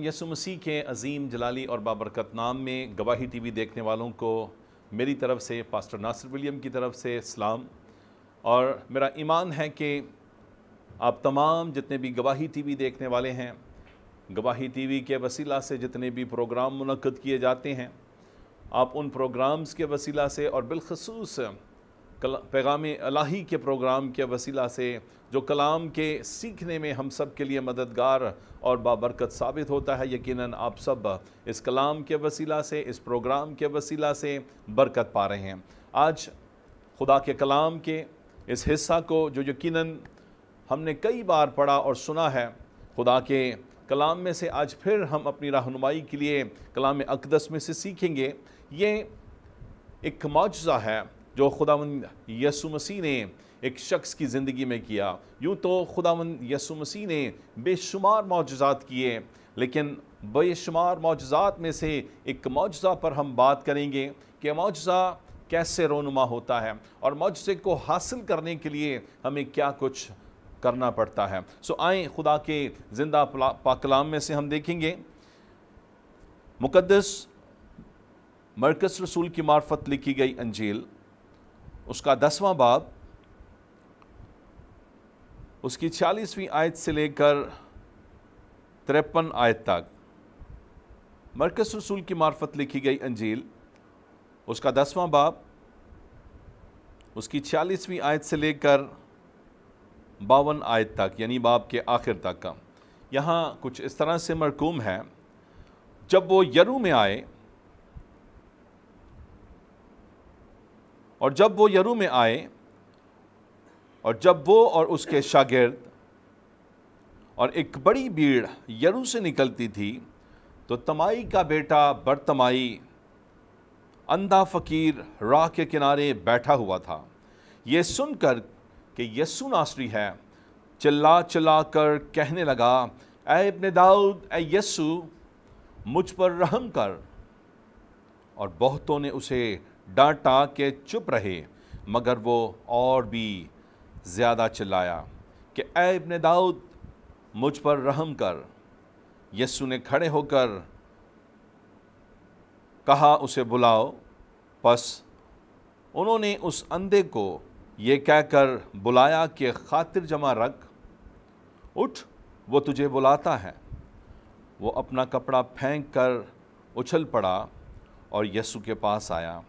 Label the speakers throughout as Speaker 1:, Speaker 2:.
Speaker 1: कलाम यसु मसीह के अजीम जलाली और बाबरकत नाम में गवाही टीवी देखने वालों को मेरी तरफ से पास्टर नासिर विलियम की तरफ से सलाम। और मेरा ईमान है कि आप तमाम जितने भी गवाही टीवी देखने वाले हैं, गवाही टीवी के वसीला से जितने भी प्रोग्राम मुनक्कद किए जाते हैं, आप उन प्रोग्राम्स के वसीला से और बिलखसूस पैगाम इलाही के प्रोग्राम के वसीला से जो कलाम के सीखने में हम सब के लिए मददगार और बाबरकत साबित होता है, यकीनन आप सब इस कलाम के वसीला से, इस प्रोग्राम के वसीला से बरकत पा रहे हैं। आज खुदा के कलाम के इस हिस्सा को जो यकीनन हमने कई बार पढ़ा और सुना है, खुदा के कलाम में से आज फिर हम अपनी रहनुमाई के लिए कलाम अक़दस में से सीखेंगे। ये एक मौजज़ा है जो खुदावंद यसु मसीह ने एक शख्स की ज़िंदगी में किया। यूँ तो खुदावंद यसु मसीह ने बेशुमार मौजज़ात किए, लेकिन बेशुमार मौजज़ात में से एक मौजज़ा पर हम बात करेंगे कि मौजज़ा कैसे रोनुमा होता है और मौजज़े को हासिल करने के लिए हमें क्या कुछ करना पड़ता है। सो आएँ खुदा के ज़िंदा पाक कलाम में से हम देखेंगे मुक़द्दस मरकस रसूल की मार्फत लिखी गई अंजील, उसका 10वां बाब, उसकी 46वीं आयत से लेकर 53 आयत तक। मरकस रसूल की मार्फत लिखी गई अंजील, उसका 10वां बाब, उसकी 46वीं आयत से लेकर 52 आयत तक, यानी बाब के आखिर तक का। यहाँ कुछ इस तरह से मरकूम है, जब वो यरू में आए और जब वो और उसके शागिर्द और एक बड़ी भीड़ यरू से निकलती थी, तो तमाई का बेटा बरतमाई अंधा फ़कीर राह के किनारे बैठा हुआ था। ये सुनकर कि यस्सु नासरी है, चिल्ला चिल्ला कर कहने लगा, ऐ इब्ने दाऊद, ऐ यस्सु, मुझ पर रहम कर। और बहुतों ने उसे डांटा कि चुप रहे, मगर वो और भी ज़्यादा चिल्लाया कि ऐ इब्ने दाऊद, मुझ पर रहम कर। यस्सु ने खड़े होकर कहा, उसे बुलाओ। बस उन्होंने उस अंधे को ये कहकर बुलाया कि खातिर जमा रख, उठ, वो तुझे बुलाता है। वो अपना कपड़ा फेंक कर उछल पड़ा और यस्सु के पास आया।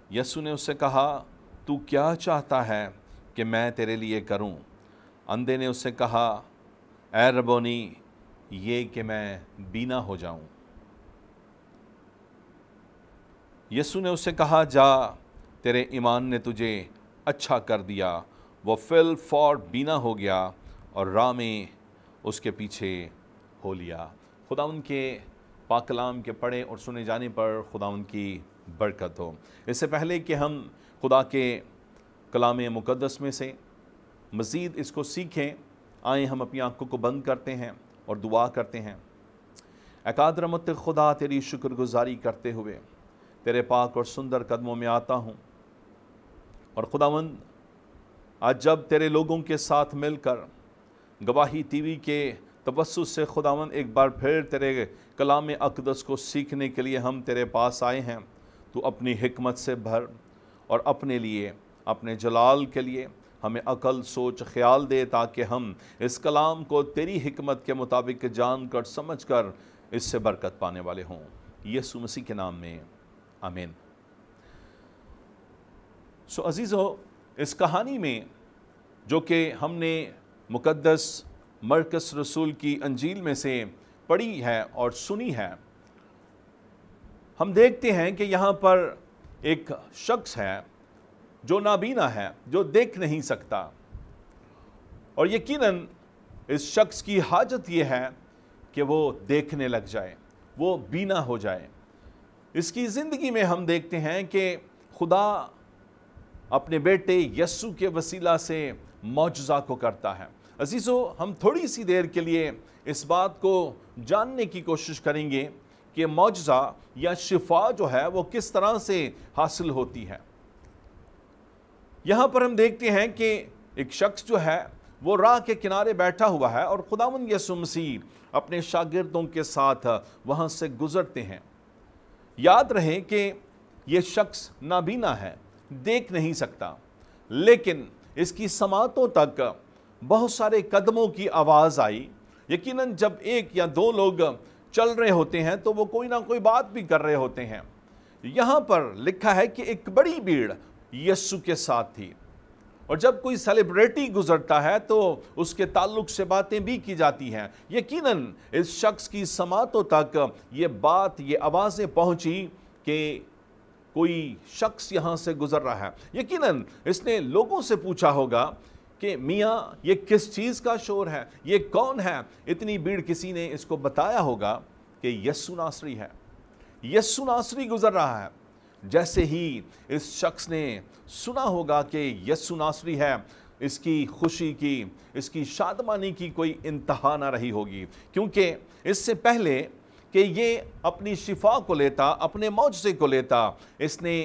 Speaker 1: यस्सु ने उससे कहा, तू क्या चाहता है कि मैं तेरे लिए करूं? अंधे ने उससे कहा, ऐ रब्बोनी, ये कि मैं बीना हो जाऊं। यस्सु ने उससे कहा, जा, तेरे ईमान ने तुझे अच्छा कर दिया। वो फिल फौर बीना हो गया और राह में उसके पीछे हो लिया। खुदा उनके पाक कलाम के पढ़े और सुने जाने पर खुदा उनकी बरकत हो। इससे पहले कि हम खुदा के कलाम मुक़द्दस में से मज़ीद इसको सीखें, आएँ हम अपनी आंखों को बंद करते हैं और दुआ करते हैं। ऐ कादिर मुत्तक़ खुदा, तेरी शुक्रगुज़ारी करते हुए तेरे पाक और सुंदर कदमों में आता हूँ। और खुदावंद, आज जब तेरे लोगों के साथ मिलकर गवाही टीवी के तवस्सुत से खुदावंद एक बार फिर तेरे कलाम अक़दस को सीखने के लिए हम तेरे पास आए हैं, तू अपनी हिकमत से भर और अपने लिए, अपने जलाल के लिए हमें अकल, सोच, ख्याल दे, ताकि हम इस कलाम को तेरी हिकमत के मुताबिक जान कर, समझ कर इससे बरकत पाने वाले हों। यीशु मसीह के नाम में आमीन। सो अजीज़ो, इस कहानी में जो कि हमने मुक़द्दस मरकस रसूल की अंजील में से पढ़ी है और सुनी है, हम देखते हैं कि यहाँ पर एक शख्स है जो नाबीना है, जो देख नहीं सकता। और यकीनन इस शख्स की हाजत ये है कि वो देखने लग जाए, वो बीना हो जाए। इसकी ज़िंदगी में हम देखते हैं कि खुदा अपने बेटे यस्सु के वसीला से मौजज़ा को करता है। अजीज़ो, हम थोड़ी सी देर के लिए इस बात को जानने की कोशिश करेंगे कि मौजज़ा या शिफा जो है वो किस तरह से हासिल होती है। यहाँ पर हम देखते हैं कि एक शख्स जो है وہ راہ کے کنارے بیٹھا ہوا ہے اور خداوند یسوع مسیح اپنے شاگردوں کے ساتھ وہاں سے گزرتے ہیں۔ یاد رہے کہ یہ شخص نابینا ہے، دیکھ نہیں سکتا، لیکن اس کی سماعتوں تک بہت سارے قدموں کی آواز آئی۔ یقیناً جب ایک یا دو لوگ چل رہے ہوتے ہیں تو وہ کوئی نہ کوئی بات بھی کر رہے ہوتے ہیں۔ یہاں پر لکھا ہے کہ ایک بڑی بھیڑ یسوع کے ساتھ تھی، اور جب کوئی سیلیبریٹی گزرتا ہے تو اس کے تعلق سے باتیں بھی کی جاتی ہیں۔ یقیناً اس شخص کی سماعتوں تک یہ بات، یہ آوازیں پہنچی کہ کوئی شخص یہاں سے گزر رہا ہے۔ یقیناً اس نے لوگوں سے پوچھا ہوگا کہ میاں یہ کس چیز کا شور ہے، یہ کون ہے؟ اتنی بھیڑ، کسی نے اس کو بتایا ہوگا کہ یسوع ناصری ہے، یسوع ناصری گزر رہا ہے۔ جیسے ہی اس شخص نے سنا ہوگا کہ یسوع ناصری ہے، اس کی خوشی کی، اس کی شادمانی کی کوئی انتہا نہ رہی ہوگی، کیونکہ اس سے پہلے کہ یہ اپنی شفا کو لیتا، اپنے معجزے کو لیتا، اس نے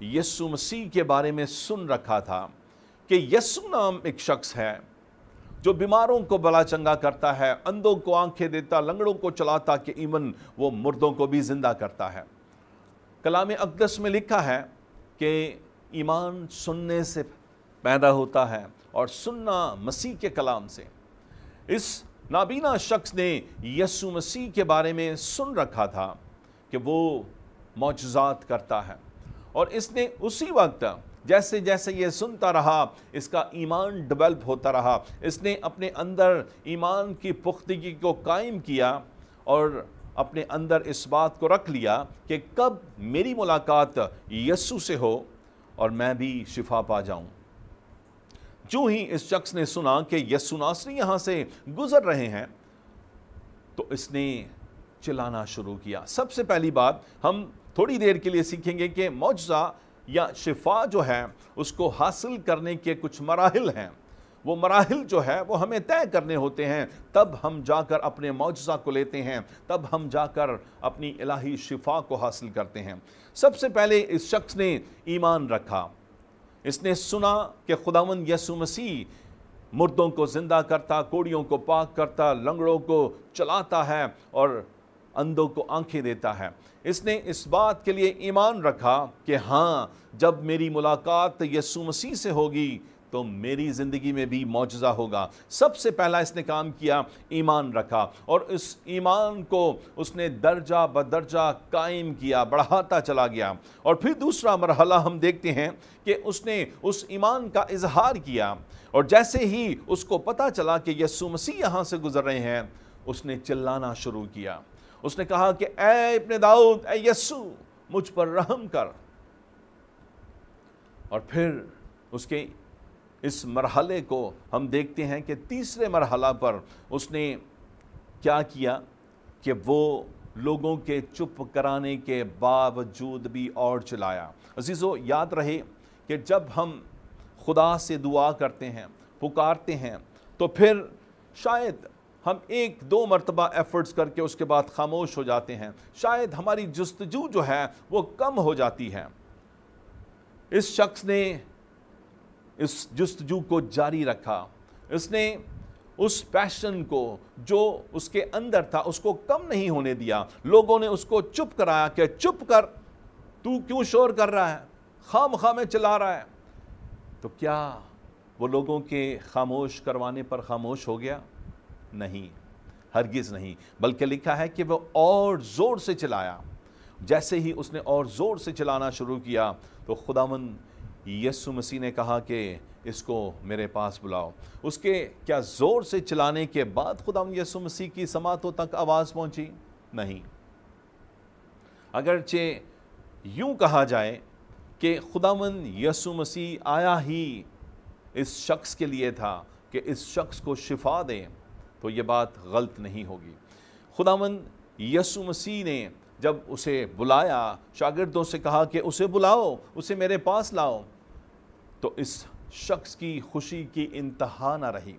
Speaker 1: یسوع مسیح کے بارے میں سن رکھا تھا کہ یسوع نام ایک شخص ہے جو بیماروں کو بلا چنگا کرتا ہے، اندھوں کو آنکھیں دیتا، لنگڑوں کو چلاتا، کہ ایون وہ مردوں کو بھی زندہ کرتا ہے۔ کلام اقدس میں لکھا ہے کہ ایمان سننے سے پیدا ہوتا ہے اور سننا مسیح کے کلام سے۔ اس نابینا شخص نے یسوع مسیح کے بارے میں سن رکھا تھا کہ وہ معجزات کرتا ہے، اور اس نے اسی وقت جیسے جیسے یہ سنتا رہا، اس کا ایمان ڈیولپ ہوتا رہا، اس نے اپنے اندر ایمان کی پختگی کو قائم کیا اور اپنے اندر اس بات کو رکھ لیا کہ کب میری ملاقات یسوع سے ہو اور میں بھی شفا پا جاؤں۔ جو ہی اس شخص نے سنا کہ یسوع ناصری یہاں سے گزر رہے ہیں تو اس نے چلانا شروع کیا۔ سب سے پہلی بات ہم تھوڑی دیر کے لیے سیکھیں گے کہ معجزہ یا شفا جو ہے اس کو حاصل کرنے کے کچھ مراحل ہیں۔ وہ مراحل جو ہے وہ ہمیں طے کرنے ہوتے ہیں، تب ہم جا کر اپنے معجزہ کو لیتے ہیں، تب ہم جا کر اپنی الہی شفا کو حاصل کرتے ہیں۔ سب سے پہلے اس شخص نے ایمان رکھا۔ اس نے سنا کہ خداوند یسوع مسیح مردوں کو زندہ کرتا، کوڑیوں کو پاک کرتا، لنگڑوں کو چلاتا ہے اور اندھوں کو آنکھیں دیتا ہے۔ اس نے اس بات کے لیے ایمان رکھا کہ ہاں، جب میری ملاقات یسوع مسیح سے ہوگی تو میری زندگی میں بھی معجزہ ہوگا۔ سب سے پہلا اس نے کام کیا، ایمان رکھا، اور اس ایمان کو اس نے درجہ بدرجہ قائم کیا، بڑھاتا چلا گیا۔ اور پھر دوسرا مرحلہ ہم دیکھتے ہیں کہ اس نے اس ایمان کا اظہار کیا، اور جیسے ہی اس کو پتہ چلا کہ یسوع مسیح یہاں سے گزر رہے ہیں، اس نے چلانا شروع کیا۔ اس نے کہا کہ اے ابن داؤد، اے یسوع، مجھ پر رحم کر۔ اور پھر اس کے اس مرحلے کو ہم دیکھتے ہیں کہ تیسرے مرحلہ پر اس نے کیا کیا کہ وہ لوگوں کے چپ کرانے کے باوجود بھی اور چلایا۔ عزیزو، یاد رہے کہ جب ہم خدا سے دعا کرتے ہیں، پکارتے ہیں، تو پھر شاید ہم ایک دو مرتبہ ایفرٹس کر کے اس کے بعد خاموش ہو جاتے ہیں، شاید ہماری جستجو جو ہے وہ کم ہو جاتی ہے۔ اس شخص نے اس جستجو کو جاری رکھا، اس نے اس پیشن کو جو اس کے اندر تھا اس کو کم نہیں ہونے دیا۔ لوگوں نے اس کو چپ کرایا کہ چپ کر، تو کیوں شور کر رہا ہے، خواہ مخواہ میں چلا رہا ہے۔ تو کیا وہ لوگوں کے خاموش کروانے پر خاموش ہو گیا؟ نہیں، ہرگز نہیں، بلکہ لکھا ہے کہ وہ اور زور سے چلایا۔ جیسے ہی اس نے اور زور سے چلانا شروع کیا تو خداوند یسوع مسیح نے کہا کہ اس کو میرے پاس بلاؤ۔ اس کے کیا زور سے چلانے کے بعد خداوند یسوع مسیح کی سماعتوں تک آواز پہنچی؟ نہیں۔ اگرچہ یوں کہا جائے کہ خداوند یسوع مسیح آیا ہی اس شخص کے لیے تھا کہ اس شخص کو شفا دے، تو یہ بات غلط نہیں ہوگی۔ خداوند یسوع مسیح نے جب اسے بلایا، شاگردوں سے کہا کہ اسے بلاؤ، اسے میرے پاس لاؤ، تو اس شخص کی خوشی کی انتہا نہ رہی۔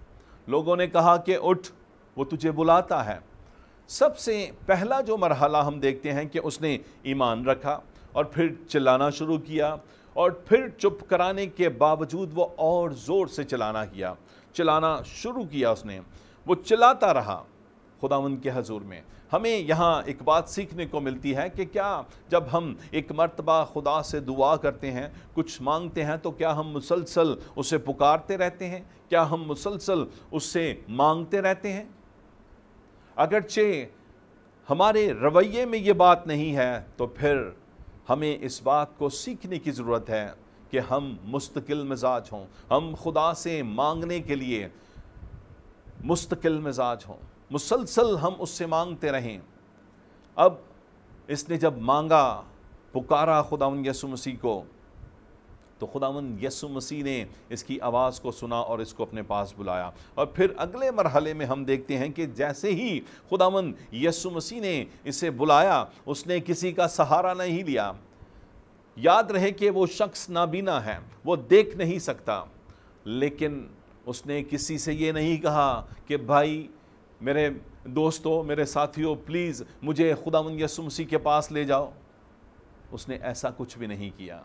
Speaker 1: لوگوں نے کہا کہ اٹھ، وہ تجھے بلاتا ہے۔ سب سے پہلا جو مرحلہ ہم دیکھتے ہیں کہ اس نے ایمان رکھا اور پھر چلانا شروع کیا، اور پھر چپ کرانے کے باوجود وہ اور زور سے چلانا کیا۔ चिल्लाना शुरू किया उसने, वो चिल्लाता रहा खुदावंद के हजूर में। हमें यहाँ एक बात सीखने को मिलती है कि क्या जब हम एक मर्तबा खुदा से दुआ करते हैं, कुछ मांगते हैं, तो क्या हम मुसलसल उसे पुकारते रहते हैं? क्या हम मुसलसल उससे मांगते रहते हैं? अगरचे हमारे रवैये में ये बात नहीं है, तो फिर हमें इस बात को सीखने की ज़रूरत है कि हम मुस्तकिल मिजाज हों, हम खुदा से मांगने के लिए मुस्तकिल मिजाज हों, मुसलसल हम उससे मांगते रहें। अब इसने जब मांगा, पुकारा खुदावंद यीशु मसीह को, तो खुदावंद यीशु मसीह ने इसकी आवाज़ को सुना और इसको अपने पास बुलाया। और फिर अगले मरहले में हम देखते हैं कि जैसे ही खुदावंद यीशु मसीह ने इसे बुलाया, उसने किसी का सहारा नहीं लिया। याद रहे कि वो शख्स नाबीना है, वो देख नहीं सकता, लेकिन उसने किसी से ये नहीं कहा कि भाई मेरे दोस्तों, मेरे साथियों, प्लीज़ मुझे खुदावंद यीशु मसीह के पास ले जाओ। उसने ऐसा कुछ भी नहीं किया।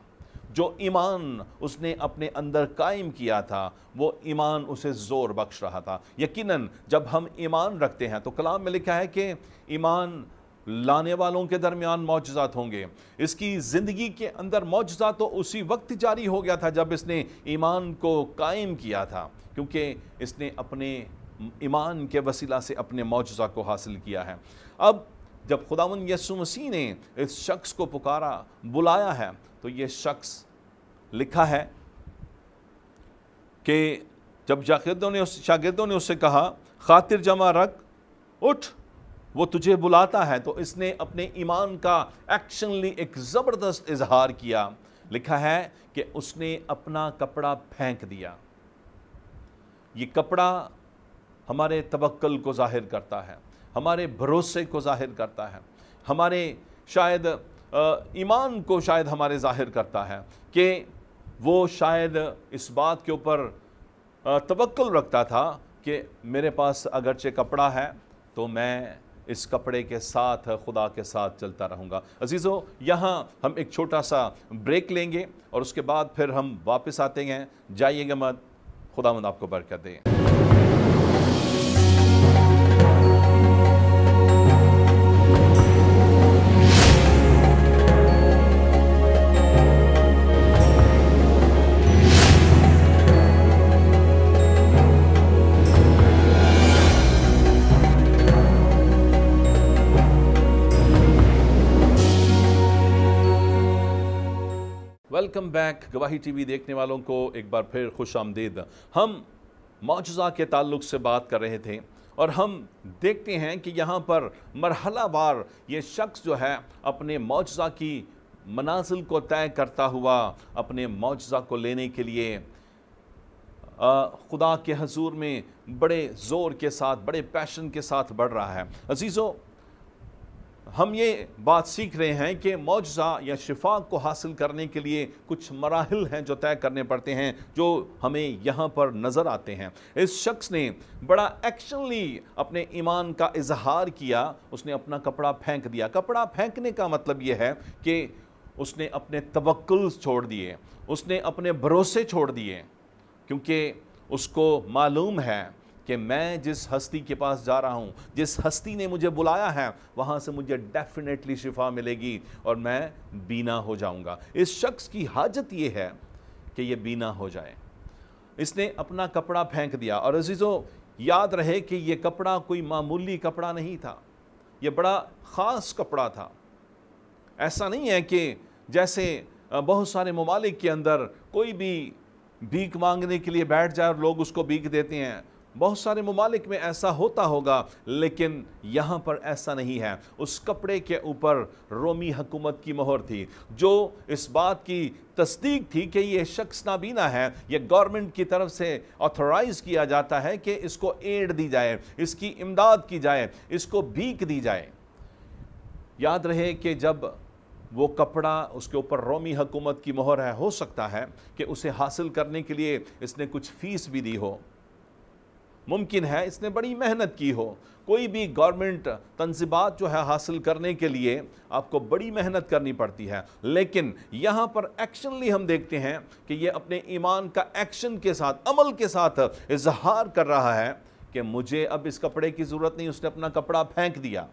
Speaker 1: जो ईमान उसने अपने अंदर कायम किया था, वो ईमान उसे ज़ोर बख्श रहा था। यकीनन जब हम ईमान रखते हैं, तो कलाम में लिखा है कि ईमान लाने वालों के दरमियान मौजज़ात होंगे। इसकी ज़िंदगी के अंदर मौजज़ात तो उसी वक्त जारी हो गया था जब इसने ईमान को कायम किया था, क्योंकि इसने अपने ईमान के वसीला से अपने मौजज़ा को हासिल किया है। अब जब खुदावंद यीशु मसीह ने इस शख्स को पुकारा, बुलाया है, तो ये शख्स, लिखा है कि जब शागिर्दों ने उससे कहा, खातिर जमा रख, उठ, वो तुझे बुलाता है, तो इसने अपने ईमान का एक्शनली एक ज़बरदस्त इजहार किया। लिखा है कि उसने अपना कपड़ा फेंक दिया। ये कपड़ा हमारे तवक्कुल को ज़ाहिर करता है, हमारे भरोसे को ज़ाहिर करता है, हमारे शायद ईमान को शायद हमारे ज़ाहिर करता है कि वो शायद इस बात के ऊपर तवक्कुल रखता था कि मेरे पास अगरचे कपड़ा है, तो मैं इस कपड़े के साथ खुदा के साथ चलता रहूँगा। अजीज़ों, यहाँ हम एक छोटा सा ब्रेक लेंगे और उसके बाद फिर हम वापस आते हैं। जाइएगा मत, खुदावंद आपको बरकत दे। Welcome back. गवाही टीवी देखने वालों को एक बार फिर खुश आमदीद। हम मौजज़ा के ताल्लुक़ से बात कर रहे थे और हम देखते हैं कि यहाँ पर मरहला वार ये शख्स जो है अपने मौजज़ा की मनाजिल को तय करता हुआ अपने मौजज़ा को लेने के लिए खुदा के हजूर में बड़े ज़ोर के साथ, बड़े पैशन के साथ बढ़ रहा है। अजीज़ों, हम ये बात सीख रहे हैं कि मौजज़ा या शिफा को हासिल करने के लिए कुछ मराहिल हैं जो तय करने पड़ते हैं, जो हमें यहाँ पर नज़र आते हैं। इस शख्स ने बड़ा एक्शनली अपने ईमान का इजहार किया। उसने अपना कपड़ा फेंक दिया। कपड़ा फेंकने का मतलब ये है कि उसने अपने तवक्कुल छोड़ दिए, उसने अपने भरोसे छोड़ दिए, क्योंकि उसको मालूम है कि मैं जिस हस्ती के पास जा रहा हूँ, जिस हस्ती ने मुझे बुलाया है, वहाँ से मुझे डेफिनेटली शिफा मिलेगी और मैं बीना हो जाऊँगा। इस शख्स की हाजत ये है कि ये बीना हो जाए। इसने अपना कपड़ा फेंक दिया। और अजीज़ों, याद रहे कि ये कपड़ा कोई मामूली कपड़ा नहीं था, ये बड़ा ख़ास कपड़ा था। ऐसा नहीं है कि जैसे बहुत सारे ममालिक के अंदर कोई भी भीख मांगने के लिए बैठ जाए और लोग उसको भीख देते हैं। बहुत सारे ममालिक में ऐसा होता होगा, लेकिन यहाँ पर ऐसा नहीं है। उस कपड़े के ऊपर रोमी हुकूमत की मोहर थी, जो इस बात की तस्दीक थी कि ये शख्स नाबीना है। ये गवर्नमेंट की तरफ से ऑथोराइज किया जाता है कि इसको एड दी जाए, इसकी इमदाद की जाए, इसको भीख दी जाए। याद रहे कि जब वो कपड़ा, उसके ऊपर रोमी हुकूमत की मोहर है, हो सकता है कि उसे हासिल करने के लिए इसने कुछ फ़ीस भी दी हो। मुमकिन है इसने बड़ी मेहनत की हो। कोई भी गवर्नमेंट तंजीबात जो है हासिल करने के लिए आपको बड़ी मेहनत करनी पड़ती है, लेकिन यहाँ पर एक्शनली हम देखते हैं कि ये अपने ईमान का एक्शन के साथ, अमल के साथ इजहार कर रहा है कि मुझे अब इस कपड़े की ज़रूरत नहीं। उसने अपना कपड़ा फेंक दिया,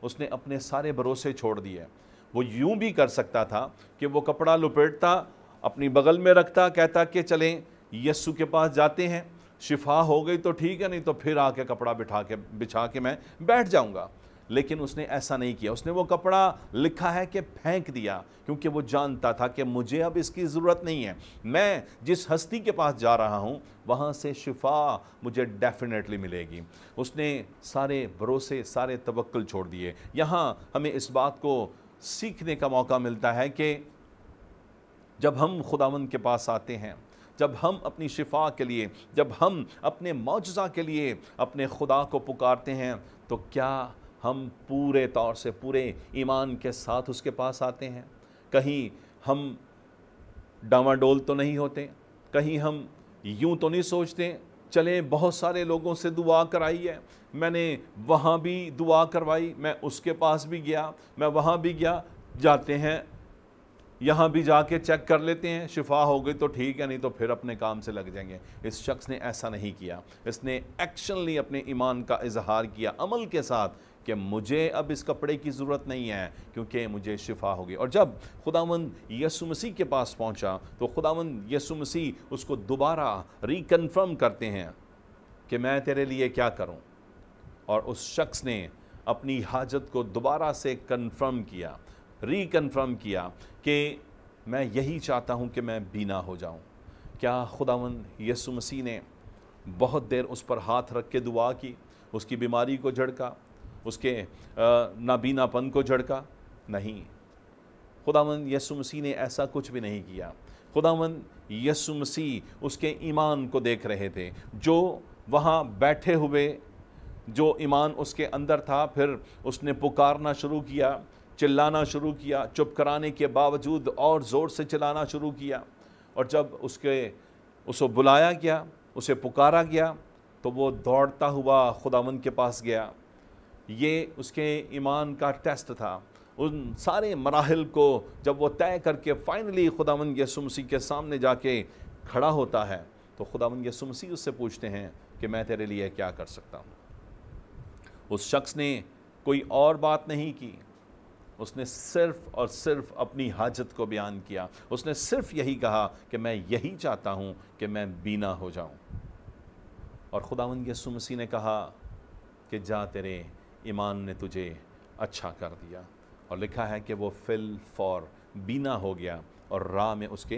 Speaker 1: उसने अपने सारे भरोसे छोड़ दिए। वो यूं भी कर सकता था कि वो कपड़ा लपेटता, अपनी बगल में रखता, कहता कि चलें यस्सु के पास जाते हैं, शिफा हो गई तो ठीक है, नहीं तो फिर आके कपड़ा बिछा के मैं बैठ जाऊंगा। लेकिन उसने ऐसा नहीं किया। उसने वो कपड़ा, लिखा है कि फेंक दिया, क्योंकि वो जानता था कि मुझे अब इसकी ज़रूरत नहीं है। मैं जिस हस्ती के पास जा रहा हूँ वहाँ से शिफा मुझे डेफिनेटली मिलेगी। उसने सारे भरोसे, सारे तवक्कुल छोड़ दिए। यहाँ हमें इस बात को सीखने का मौका मिलता है कि जब हम खुदावंद के पास आते हैं, जब हम अपनी शिफा के लिए, जब हम अपने मौजज़ा के लिए अपने खुदा को पुकारते हैं, तो क्या हम पूरे तौर से, पूरे ईमान के साथ उसके पास आते हैं? कहीं हम डामाडोल तो नहीं होते? कहीं हम यूं तो नहीं सोचते चले बहुत सारे लोगों से दुआ कराई है, मैंने वहाँ भी दुआ करवाई, मैं उसके पास भी गया, मैं वहाँ भी गया, जाते हैं यहाँ भी जाके चेक कर लेते हैं, शिफा हो गई तो ठीक है, नहीं तो फिर अपने काम से लग जाएंगे। इस शख्स ने ऐसा नहीं किया। इसने एक्शनली अपने ईमान का इजहार किया अमल के साथ कि मुझे अब इस कपड़े की ज़रूरत नहीं है, क्योंकि मुझे शिफा होगी। और जब खुदावंद यीशु मसीह के पास पहुंचा तो खुदावंद यीशु मसीह उसको दोबारा रिकन्फर्म करते हैं कि मैं तेरे लिए क्या करूं। और उस शख्स ने अपनी हाजत को दोबारा से कन्फर्म किया, रिकन्फर्म किया कि मैं यही चाहता हूं कि मैं बीना हो जाऊं। क्या खुदावंद यीशु मसीह ने बहुत देर उस पर हाथ रख के दुआ की, उसकी बीमारी को झड़का, उसके नाबीनापन को झड़का? नहीं, खुदावंद यीशु मसीह ने ऐसा कुछ भी नहीं किया। खुदावंद यीशु मसीह उसके ईमान को देख रहे थे, जो वहाँ बैठे हुए जो ईमान उसके अंदर था। फिर उसने पुकारना शुरू किया, चिल्लाना शुरू किया, चुप कराने के बावजूद और ज़ोर से चिल्लाना शुरू किया। और जब उसको बुलाया गया, उसे पुकारा गया, तो वो दौड़ता हुआ खुदावंद के पास गया। ये उसके ईमान का टेस्ट था। उन सारे मराहिल को जब वो तय करके फाइनली खुदावंद यीशु मसीह के सामने जाके खड़ा होता है, तो खुदावंद यीशु मसीह उससे पूछते हैं कि मैं तेरे लिए क्या कर सकता हूँ। उस शख्स ने कोई और बात नहीं की, उसने सिर्फ़ और सिर्फ अपनी हाजत को बयान किया। उसने सिर्फ यही कहा कि मैं यही चाहता हूँ कि मैं बीना हो जाऊँ। और खुदावंद यीशु मसीह ने कहा कि जा, तेरे ईमान ने तुझे अच्छा कर दिया। और लिखा है कि वो फिल फौर बीना हो गया और राह में उसके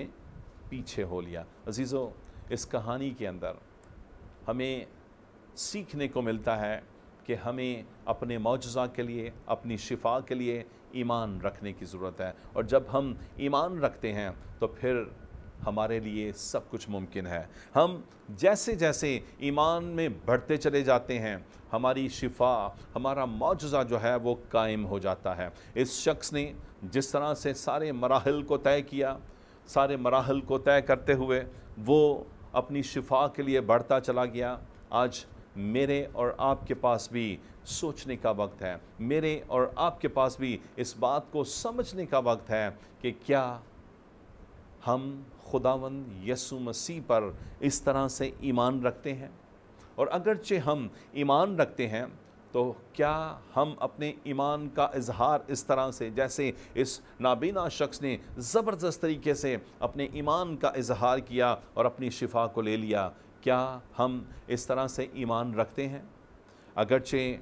Speaker 1: पीछे हो लिया। अजीज़ों, इस कहानी के अंदर हमें सीखने को मिलता है कि हमें अपने मौजज़ा के लिए, अपनी शिफा के लिए ईमान रखने की ज़रूरत है। और जब हम ईमान रखते हैं तो फिर हमारे लिए सब कुछ मुमकिन है। हम जैसे जैसे ईमान में बढ़ते चले जाते हैं, हमारी शिफा, हमारा मौजज़ा जो है वो कायम हो जाता है। इस शख्स ने जिस तरह से सारे मराहिल को तय किया, सारे मराहिल को तय करते हुए वो अपनी शिफा के लिए बढ़ता चला गया। आज मेरे और आपके पास भी सोचने का वक्त है, मेरे और आपके पास भी इस बात को समझने का वक्त है कि क्या हम खुदावंद यीशु मसीह पर इस तरह से ईमान रखते हैं। और अगरचे हम ईमान रखते हैं तो क्या हम अपने ईमान का इजहार इस तरह से, जैसे इस नाबीना शख्स ने ज़बरदस्त तरीके से अपने ईमान का इजहार किया और अपनी शिफा को ले लिया, क्या हम इस तरह से ईमान रखते हैं? अगरचे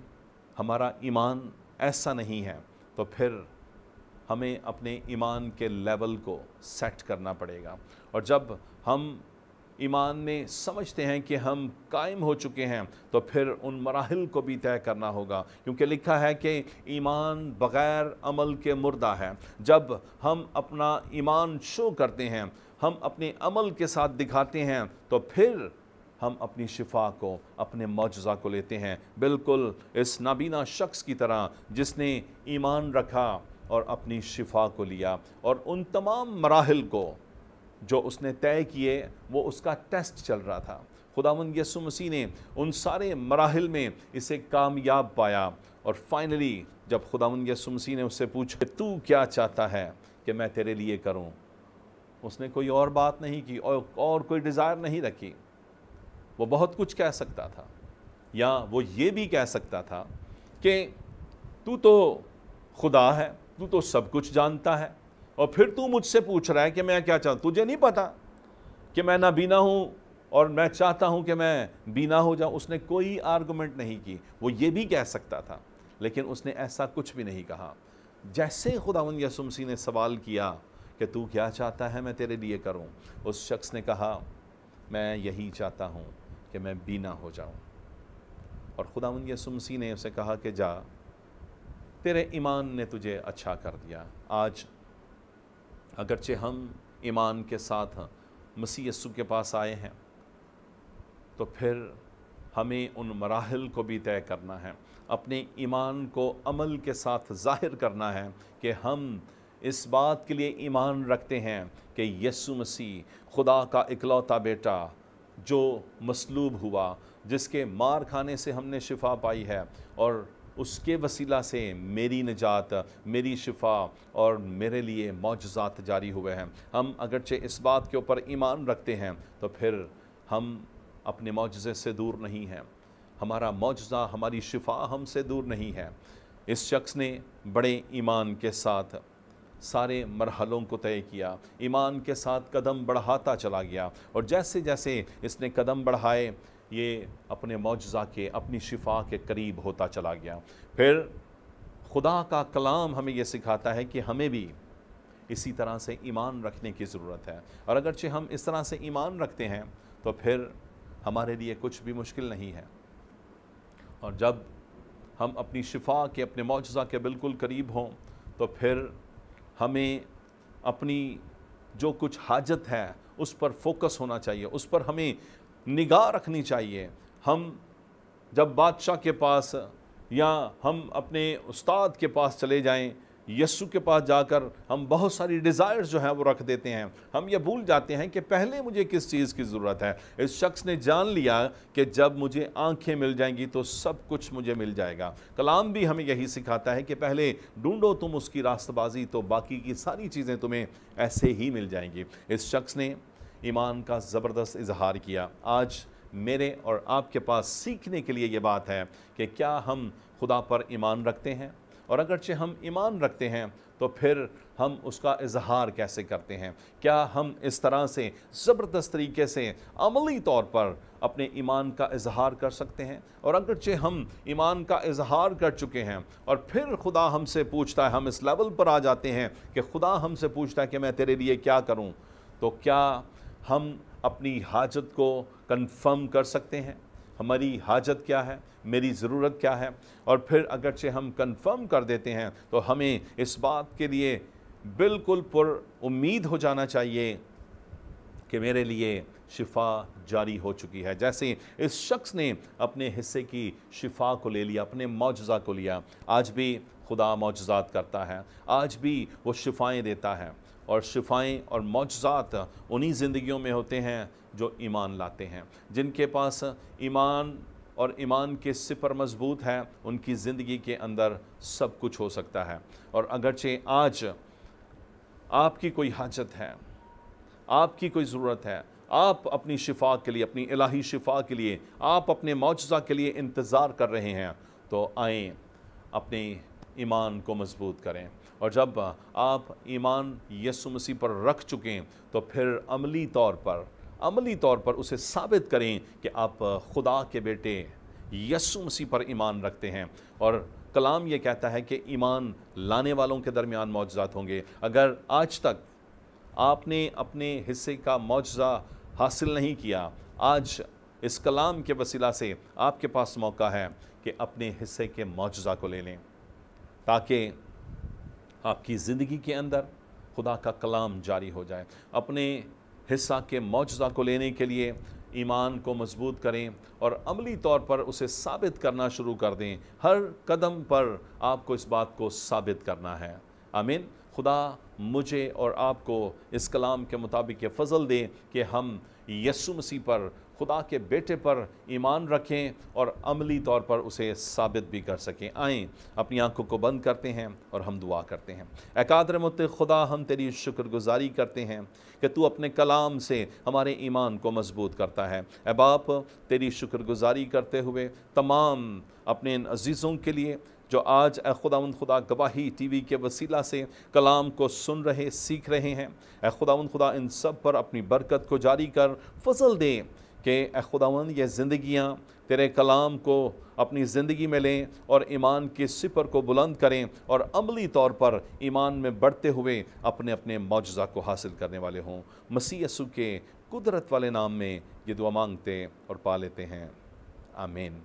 Speaker 1: हमारा ईमान ऐसा नहीं है तो फिर हमें अपने ईमान के लेवल को सेट करना पड़ेगा। और जब हम ईमान में समझते हैं कि हम कायम हो चुके हैं तो फिर उन मराहिल को भी तय करना होगा, क्योंकि लिखा है कि ईमान बग़ैर अमल के मुर्दा है। जब हम अपना ईमान शो करते हैं, हम अपने अमल के साथ दिखाते हैं, तो फिर हम अपनी शिफा को, अपने मौजज़ा को लेते हैं, बिल्कुल इस नाबीना शख्स की तरह जिसने ईमान रखा और अपनी शिफा को लिया। और उन तमाम मराहिल को जो उसने तय किए, वो उसका टेस्ट चल रहा था। खुदावंद यीशु मसीह ने उन सारे मराहिल में इसे कामयाब पाया, और फाइनली जब खुदावंद यीशु मसीह ने उससे पूछा तू क्या चाहता है कि मैं तेरे लिए करूं, उसने कोई और बात नहीं की और कोई डिज़ायर नहीं रखी। वो बहुत कुछ कह सकता था, या वो ये भी कह सकता था कि तू तो खुदा है, तू तो सब कुछ जानता है, और फिर तू मुझसे पूछ रहा है कि मैं क्या चाहूँ, तुझे नहीं पता कि मैं नाबीना हूँ और मैं चाहता हूँ कि मैं बीना हो जाऊँ। उसने कोई आर्गुमेंट नहीं की। वो ये भी कह सकता था, लेकिन उसने ऐसा कुछ भी नहीं कहा। जैसे खुदावंद यीशु मसीह ने सवाल किया कि तू क्या चाहता है मैं तेरे लिए करूँ, उस शख्स ने कहा मैं यही चाहता हूँ कि मैं बीना हो जाऊँ। और खुदावंद यीशु मसीह ने उसे कहा कि जा, तेरे ईमान ने तुझे अच्छा कर दिया। आज अगरचे हम ईमान के साथ मसीह यीशु के पास आए हैं, तो फिर हमें उन मराहिल को भी तय करना है, अपने ईमान को अमल के साथ ज़ाहिर करना है कि हम इस बात के लिए ईमान रखते हैं कि यीशु मसीह खुदा का इकलौता बेटा जो मसलूब हुआ, जिसके मार खाने से हमने शिफा पाई है, और उसके वसीला से मेरी निजात, मेरी शिफा और मेरे लिए मौजज़ात जारी हुए हैं। हम अगरचे इस बात के ऊपर ईमान रखते हैं, तो फिर हम अपने मौजज़े से दूर नहीं हैं, हमारा मौजज़ा, हमारी शिफा हमसे दूर नहीं है। इस शख्स ने बड़े ईमान के साथ सारे मरहलों को तय किया, ईमान के साथ कदम बढ़ाता चला गया, और जैसे जैसे इसने कदम बढ़ाए ये अपने मौजज़ा के, अपनी शिफा के करीब होता चला गया। फिर खुदा का कलाम हमें ये सिखाता है कि हमें भी इसी तरह से ईमान रखने की ज़रूरत है, और अगरचे हम इस तरह से ईमान रखते हैं तो फिर हमारे लिए कुछ भी मुश्किल नहीं है। और जब हम अपनी शिफा के, अपने मौजज़ा के बिल्कुल करीब हों, तो फिर हमें अपनी जो कुछ हाजत है उस पर फोकस होना चाहिए, उस पर हमें निगाह रखनी चाहिए। हम जब बादशाह के पास या हम अपने उस्ताद के पास चले जाएं, यीशु के पास जाकर हम बहुत सारी डिज़ायर्स जो हैं वो रख देते हैं। हम ये भूल जाते हैं कि पहले मुझे किस चीज़ की ज़रूरत है। इस शख्स ने जान लिया कि जब मुझे आंखें मिल जाएंगी तो सब कुछ मुझे मिल जाएगा। कलाम भी हमें यही सिखाता है कि पहले ढूंढो तुम उसकी रास्तबाजी, तो बाकी की सारी चीज़ें तुम्हें ऐसे ही मिल जाएंगी। इस शख्स ने ईमान का ज़बरदस्त इजहार किया। आज मेरे और आपके पास सीखने के लिए ये बात है कि क्या हम खुदा पर ईमान रखते हैं, और अगरचे हम ईमान रखते हैं तो फिर हम उसका इजहार कैसे करते हैं। क्या हम इस तरह से ज़बरदस्त तरीके से अमली तौर पर अपने ईमान का इजहार कर सकते हैं, और अगरचे हम ईमान का इजहार कर चुके हैं और फिर खुदा हमसे पूछता है, हम इस लेवल पर आ जाते हैं कि खुदा हमसे पूछता है कि मैं तेरे लिए क्या करूं, तो क्या हम अपनी हाजत को कंफर्म कर सकते हैं? हमारी हाजत क्या है, मेरी ज़रूरत क्या है? और फिर अगरचे हम कंफर्म कर देते हैं तो हमें इस बात के लिए बिल्कुल पुर उम्मीद हो जाना चाहिए कि मेरे लिए शिफा जारी हो चुकी है। जैसे इस शख्स ने अपने हिस्से की शिफा को ले लिया, अपने मौजज़ा को लिया। आज भी खुदा मौजज़ात करता है, आज भी वो शिफाएँ देता है, और शिफाएँ और मौजज़ात उन्हीं ज़िंदगियों में होते हैं जो ईमान लाते हैं। जिनके पास ईमान और ईमान के सिपर मजबूत है, उनकी ज़िंदगी के अंदर सब कुछ हो सकता है। और अगरचे आज आपकी कोई हाजत है, आपकी कोई ज़रूरत है, आप अपनी शिफा के लिए, अपनी इलाही शिफा के लिए, आप अपने मौजज़ा के लिए इंतज़ार कर रहे हैं, तो आएँ अपने ईमान को मजबूत करें। और जब आप ईमान यीशु मसीह पर रख चुकें तो फिर अमली तौर पर उसे साबित करें कि आप खुदा के बेटे यीशु मसीह पर ईमान रखते हैं। और कलाम ये कहता है कि ईमान लाने वालों के दरमियान मौजज़ात होंगे। अगर आज तक आपने अपने हिस्से का मौजज़ा हासिल नहीं किया, आज इस कलाम के वसीला से आपके पास मौका है कि अपने हिस्से के मौजज़ा को ले लें, ताकि आपकी ज़िंदगी के अंदर खुदा का कलाम जारी हो जाए। अपने हिस्सा के मौजज़ा को लेने के लिए ईमान को मजबूत करें और अमली तौर पर उसे साबित करना शुरू कर दें। हर कदम पर आपको इस बात को साबित करना है। आमीन। खुदा मुझे और आपको इस कलाम के मुताबिक ये फ़ज़ल दे कि हम यीशु मसीह पर, खुदा के बेटे पर ईमान रखें और अमली तौर पर उसे साबित भी कर सकें। आएँ अपनी आंखों को बंद करते हैं और हम दुआ करते हैं। ऐ कादिर मुत्तक़ खुदा, हम तेरी शुक्रगुज़ारी करते हैं कि तू अपने कलाम से हमारे ईमान को मजबूत करता है। ऐ बाप, तेरी शुक्रगुज़ारी करते हुए तमाम अपने इन अज़ीज़ों के लिए जो आज ए खुदावंद खुदा गवाही टीवी के वसीला से कलाम को सुन रहे, सीख रहे हैं, ए खुदावंद खुदा इन सब पर अपनी बरकत को जारी कर, फ़ज़ल दे कि ए खुदावंद ये ज़िंदगियाँ तेरे कलाम को अपनी ज़िंदगी में लें और ईमान के सिपर को बुलंद करें और अमली तौर पर ईमान में बढ़ते हुए अपने अपने मौजज़ा को हासिल करने वाले हों। मसीह यीशु के कुदरत वाले नाम में ये दुआ मांगते और पा लेते हैं, आमीन।